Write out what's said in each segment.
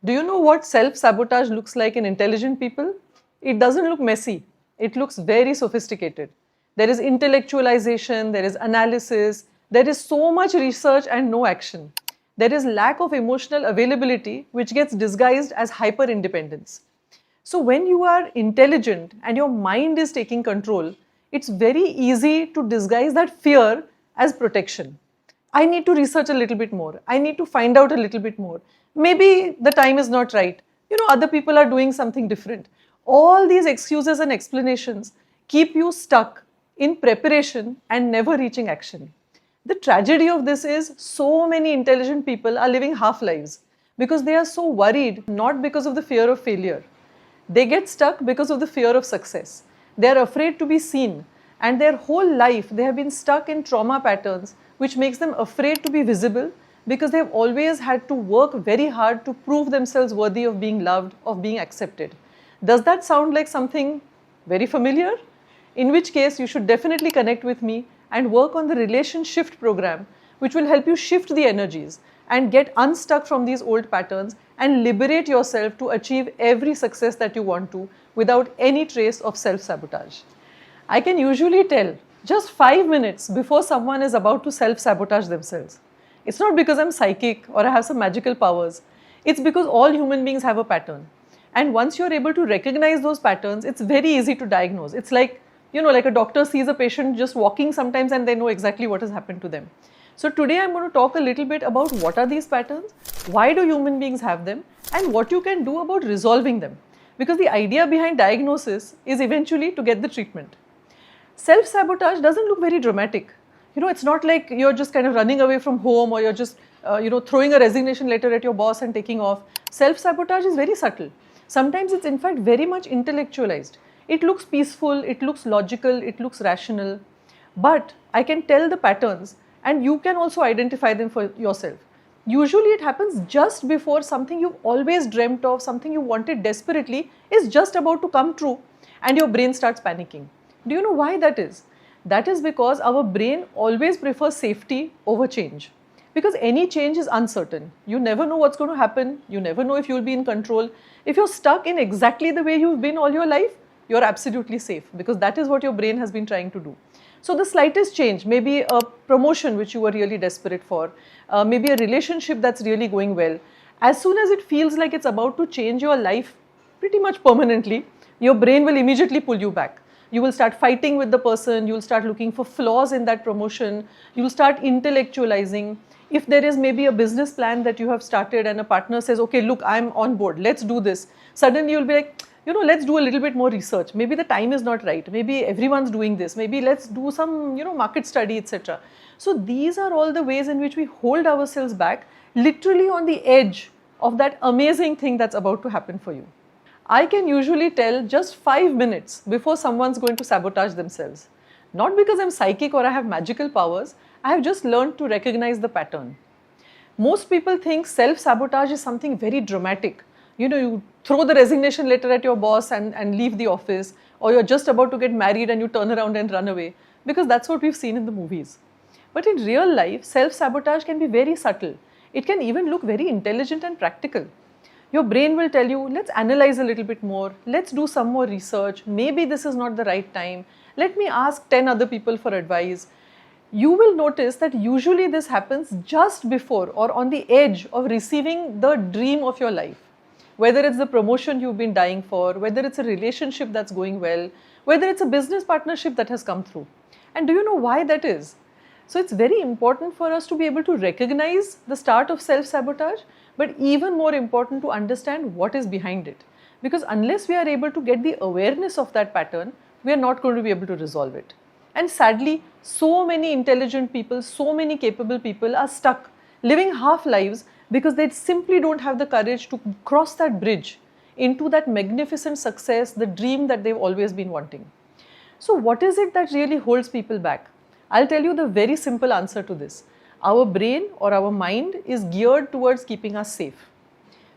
Do you know what self-sabotage looks like in intelligent people? It doesn't look messy. It looks very sophisticated. There is intellectualization, there is analysis, there is so much research and no action. There is lack of emotional availability which gets disguised as hyper-independence. So when you are intelligent and your mind is taking control, it's very easy to disguise that fear as protection. I need to research a little bit more. I need to find out a little bit more. Maybe the time is not right. Other people are doing something different. All these excuses and explanations keep you stuck in preparation and never reaching action. The tragedy of this is so many intelligent people are living half lives because they are so worried, not because of the fear of failure. They get stuck because of the fear of success. They are afraid to be seen, and their whole life they have been stuck in trauma patterns which makes them afraid to be visible because they have always had to work very hard to prove themselves worthy of being loved, of being accepted. Does that sound like something very familiar? In which case, you should definitely connect with me and work on the Relation Shift program, which will help you shift the energies and get unstuck from these old patterns and liberate yourself to achieve every success that you want to without any trace of self-sabotage. I can usually tell just 5 minutes before someone is about to self-sabotage themselves. It's not because I'm psychic or I have some magical powers. It's because all human beings have a pattern. And once you're able to recognize those patterns, it's very easy to diagnose. It's like a doctor sees a patient just walking sometimes and they know exactly what has happened to them. So today I'm going to talk a little bit about what are these patterns, why do human beings have them, and what you can do about resolving them. Because the idea behind diagnosis is eventually to get the treatment. Self-sabotage doesn't look very dramatic. It's not like you're just kind of running away from home or you're just, throwing a resignation letter at your boss and taking off. Self-sabotage is very subtle. Sometimes it's in fact very much intellectualized. It looks peaceful, it looks logical, it looks rational. But I can tell the patterns and you can also identify them for yourself. Usually it happens just before something you've always dreamt of, something you wanted desperately is just about to come true and your brain starts panicking. Do you know why that is? That is because our brain always prefers safety over change. Because any change is uncertain. You never know what's going to happen. You never know if you'll be in control. If you're stuck in exactly the way you've been all your life, you're absolutely safe because that is what your brain has been trying to do. So the slightest change, maybe a promotion which you were really desperate for, maybe a relationship that's really going well, as soon as it feels like it's about to change your life pretty much permanently, your brain will immediately pull you back. You will start fighting with the person, you will start looking for flaws in that promotion, you will start intellectualizing. If there is maybe a business plan that you have started and a partner says, okay, look, I'm on board, let's do this. Suddenly you'll be like, let's do a little bit more research. Maybe the time is not right. Maybe everyone's doing this. Maybe let's do some, market study, etc. So these are all the ways in which we hold ourselves back, literally on the edge of that amazing thing that's about to happen for you. I can usually tell just 5 minutes before someone's going to sabotage themselves. Not because I'm psychic or I have magical powers, I have just learned to recognize the pattern. Most people think self-sabotage is something very dramatic. You throw the resignation letter at your boss and leave the office, or you're just about to get married and you turn around and run away, because that's what we've seen in the movies. But in real life, self-sabotage can be very subtle. It can even look very intelligent and practical. Your brain will tell you, let's analyze a little bit more, let's do some more research, maybe this is not the right time, let me ask 10 other people for advice. You will notice that usually this happens just before or on the edge of receiving the dream of your life. Whether it's the promotion you've been dying for, whether it's a relationship that's going well, whether it's a business partnership that has come through. And do you know why that is? So it's very important for us to be able to recognize the start of self-sabotage, but even more important to understand what is behind it. Because unless we are able to get the awareness of that pattern, we are not going to be able to resolve it. And sadly, so many intelligent people, so many capable people are stuck, living half lives because they simply don't have the courage to cross that bridge into that magnificent success, the dream that they've always been wanting. So what is it that really holds people back? I'll tell you the very simple answer to this. Our brain or our mind is geared towards keeping us safe.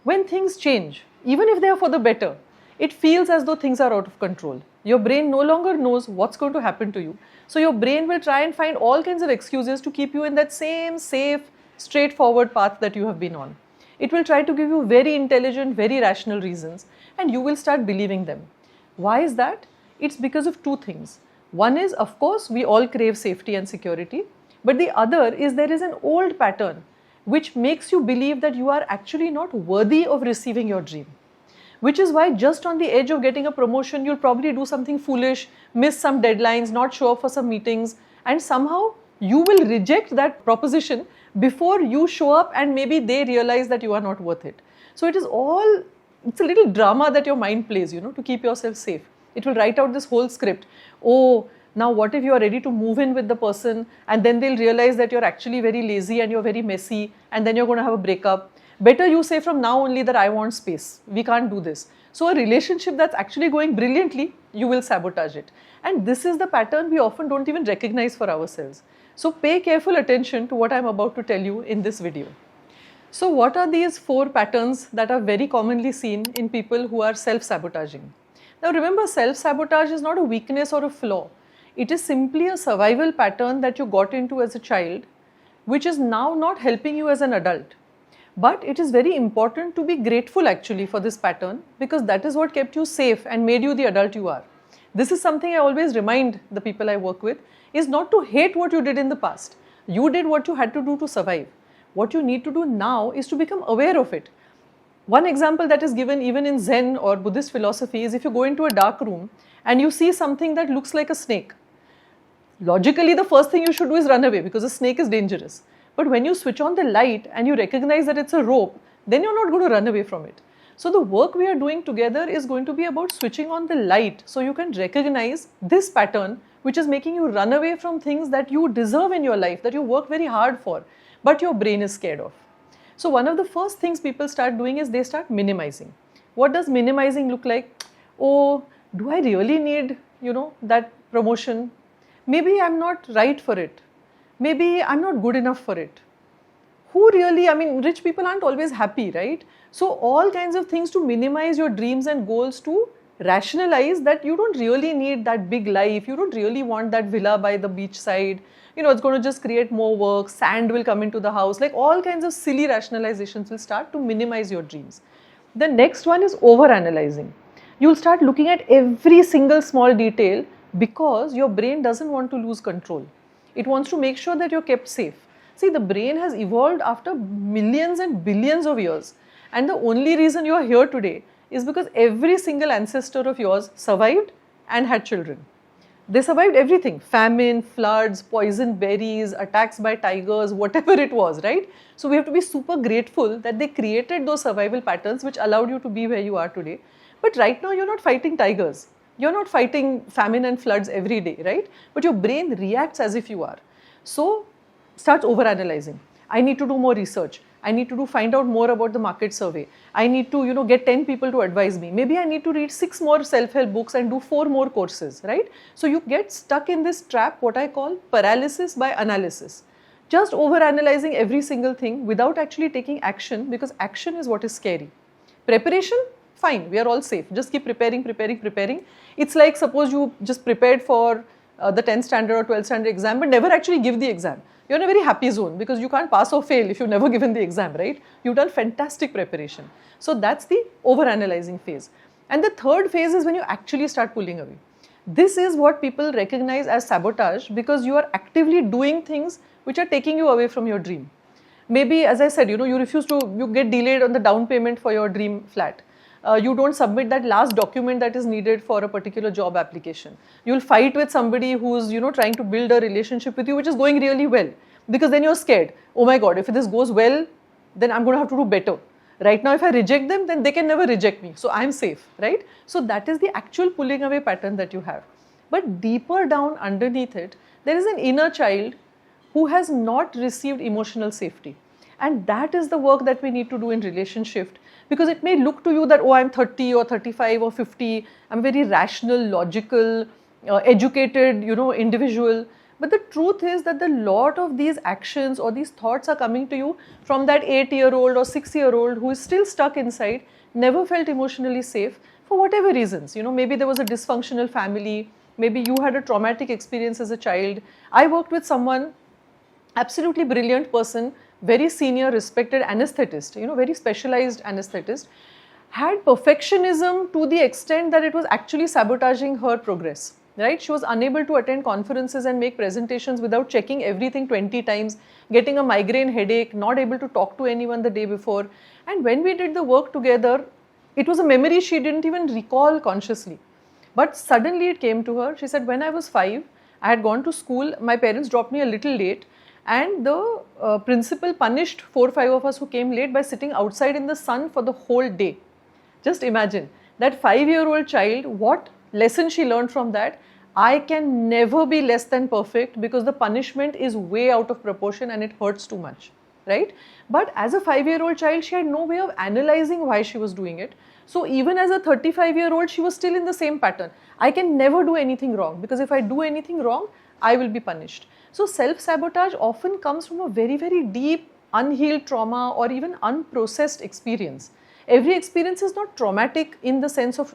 When things change, even if they are for the better, it feels as though things are out of control. Your brain no longer knows what's going to happen to you. So your brain will try and find all kinds of excuses to keep you in that same safe, straightforward path that you have been on. It will try to give you very intelligent, very rational reasons, and you will start believing them. Why is that? It's because of two things. One is, of course, we all crave safety and security, but the other is there is an old pattern which makes you believe that you are actually not worthy of receiving your dream. Which is why just on the edge of getting a promotion, you'll probably do something foolish, miss some deadlines, not show up for some meetings, and somehow you will reject that proposition before you show up, and maybe they realize that you are not worth it. So it is all, it's a little drama that your mind plays, to keep yourself safe. It will write out this whole script. Oh, now what if you are ready to move in with the person and then they'll realize that you're actually very lazy and you're very messy, and then you're going to have a breakup. Better you say from now only that I want space. We can't do this. So a relationship that's actually going brilliantly, you will sabotage it. And this is the pattern we often don't even recognize for ourselves. So pay careful attention to what I'm about to tell you in this video. So what are these 4 patterns that are very commonly seen in people who are self-sabotaging? Now remember, self-sabotage is not a weakness or a flaw. It is simply a survival pattern that you got into as a child, which is now not helping you as an adult. But it is very important to be grateful actually for this pattern, because that is what kept you safe and made you the adult you are. This is something I always remind the people I work with, is not to hate what you did in the past. You did what you had to do to survive. What you need to do now is to become aware of it. One example that is given even in Zen or Buddhist philosophy is if you go into a dark room and you see something that looks like a snake. Logically, the first thing you should do is run away because a snake is dangerous. But when you switch on the light and you recognize that it's a rope, then you're not going to run away from it. So the work we are doing together is going to be about switching on the light so you can recognize this pattern which is making you run away from things that you deserve in your life, that you work very hard for, but your brain is scared of. So one of the first things people start doing is they start minimizing. What does minimizing look like? Oh, do I really need, that promotion? Maybe I'm not right for it. Maybe I'm not good enough for it. Who really, rich people aren't always happy, right? So all kinds of things to minimize your dreams and goals, to rationalize that you don't really need that big life. You don't really want that villa by the beach side. It's going to just create more work. Sand will come into the house. Like all kinds of silly rationalizations will start to minimize your dreams. The next one is over-analyzing. You'll start looking at every single small detail because your brain doesn't want to lose control. It wants to make sure that you're kept safe. See, the brain has evolved after millions and billions of years. And the only reason you are here today is because every single ancestor of yours survived and had children. They survived everything: famine, floods, poison berries, attacks by tigers, whatever it was, right? So we have to be super grateful that they created those survival patterns which allowed you to be where you are today. But right now you're not fighting tigers. You're not fighting famine and floods every day, right? But your brain reacts as if you are. So starts overanalyzing. I need to do more research. I need to find out more about the market survey. I need to, get 10 people to advise me. Maybe I need to read 6 more self-help books and do 4 more courses, right? So you get stuck in this trap, what I call paralysis by analysis. Just overanalyzing every single thing without actually taking action, because action is what is scary. Preparation? Fine, we are all safe. Just keep preparing. It's like, suppose you just prepared for the 10th standard or 12th standard exam but never actually give the exam. You're in a very happy zone because you can't pass or fail if you've never given the exam, right? You've done fantastic preparation. So that's the over-analyzing phase. And the third phase is when you actually start pulling away. This is what people recognize as sabotage, because you are actively doing things which are taking you away from your dream. Maybe, as I said, you get delayed on the down payment for your dream flat. You don't submit that last document that is needed for a particular job application. You'll fight with somebody who's, trying to build a relationship with you, which is going really well. Because then you're scared. Oh my God, if this goes well, then I'm going to have to do better. Right now, if I reject them, then they can never reject me. So I'm safe, right? So that is the actual pulling away pattern that you have. But deeper down underneath it, there is an inner child who has not received emotional safety. And that is the work that we need to do in relationship, because it may look to you that, oh, I'm 30 or 35 or 50, I'm very rational, logical, educated, individual. But the truth is that a lot of these actions or these thoughts are coming to you from that 8-year-old or 6-year-old who is still stuck inside, never felt emotionally safe for whatever reasons. Maybe there was a dysfunctional family, maybe you had a traumatic experience as a child. I worked with someone, absolutely brilliant person, very senior, respected anesthetist, very specialized anesthetist, had perfectionism to the extent that it was actually sabotaging her progress, right? She was unable to attend conferences and make presentations without checking everything 20 times, getting a migraine headache, not able to talk to anyone the day before. And when we did the work together, it was a memory she didn't even recall consciously. But suddenly it came to her. She said, when I was 5, I had gone to school, my parents dropped me a little late, and the principal punished 4 or 5 of us who came late by sitting outside in the sun for the whole day. Just imagine that 5-year-old child, what lesson she learned from that. I can never be less than perfect because the punishment is way out of proportion and it hurts too much, right? But as a 5-year-old child, she had no way of analyzing why she was doing it. So even as a 35-year-old, she was still in the same pattern. I can never do anything wrong because if I do anything wrong, I will be punished. So self-sabotage often comes from a very, very deep, unhealed trauma or even unprocessed experience. Every experience is not traumatic in the sense of,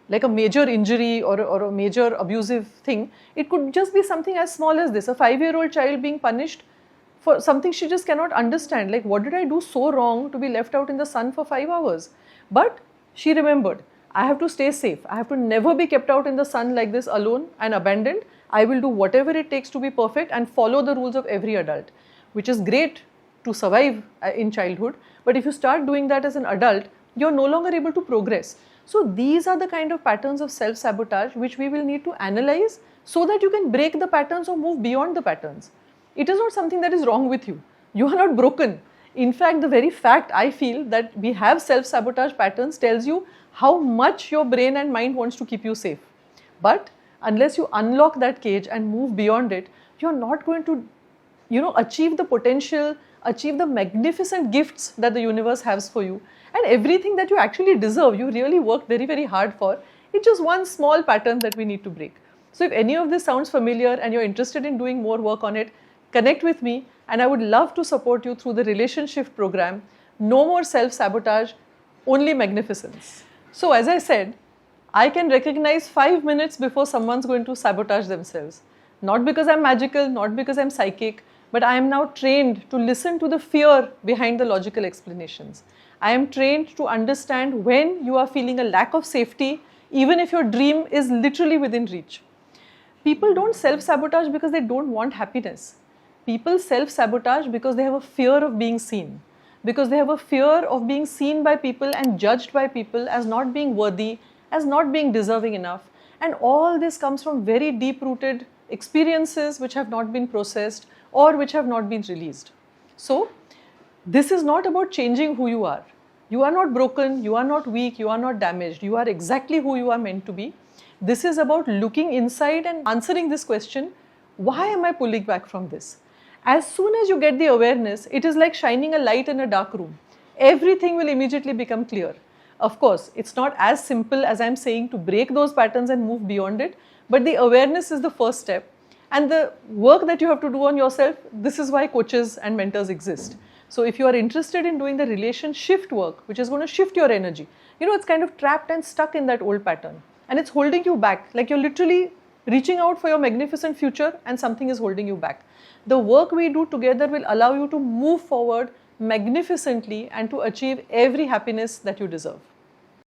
like a major injury or a major abusive thing. It could just be something as small as this, a 5-year-old child being punished for something she just cannot understand. Like, what did I do so wrong to be left out in the sun for 5 hours? But she remembered, I have to stay safe. I have to never be kept out in the sun like this alone and abandoned. I will do whatever it takes to be perfect and follow the rules of every adult, which is great to survive in childhood. But if you start doing that as an adult, you're no longer able to progress. So these are the kind of patterns of self-sabotage which we will need to analyze so that you can break the patterns or move beyond the patterns. It is not something that is wrong with you. You are not broken. In fact, the very fact I feel that we have self-sabotage patterns tells you how much your brain and mind wants to keep you safe. But unless you unlock that cage and move beyond it, you're not going to, achieve the potential, achieve the magnificent gifts that the universe has for you. And everything that you actually deserve, you really worked very, very hard for. It's just one small pattern that we need to break. So if any of this sounds familiar and you're interested in doing more work on it, connect with me and I would love to support you through the Relationship program. No more self-sabotage, only magnificence. So as I said, I can recognize 5 minutes before someone's going to sabotage themselves. Not because I'm magical, not because I'm psychic, but I am now trained to listen to the fear behind the logical explanations. I am trained to understand when you are feeling a lack of safety, even if your dream is literally within reach. People don't self-sabotage because they don't want happiness. People self-sabotage because they have a fear of being seen. Because they have a fear of being seen by people and judged by people as not being worthy, as not being deserving enough. And all this comes from very deep-rooted experiences which have not been processed or which have not been released. So, this is not about changing who you are. You are not broken, you are not weak, you are not damaged. You are exactly who you are meant to be. This is about looking inside and answering this question, why am I pulling back from this? As soon as you get the awareness, it is like shining a light in a dark room. Everything will immediately become clear. Of course, it's not as simple as I'm saying to break those patterns and move beyond it, but the awareness is the first step. And the work that you have to do on yourself, this is why coaches and mentors exist. So if you are interested in doing the relation shift work, which is going to shift your energy, it's kind of trapped and stuck in that old pattern. And it's holding you back, like you're literally reaching out for your magnificent future and something is holding you back. The work we do together will allow you to move forward magnificently and to achieve every happiness that you deserve.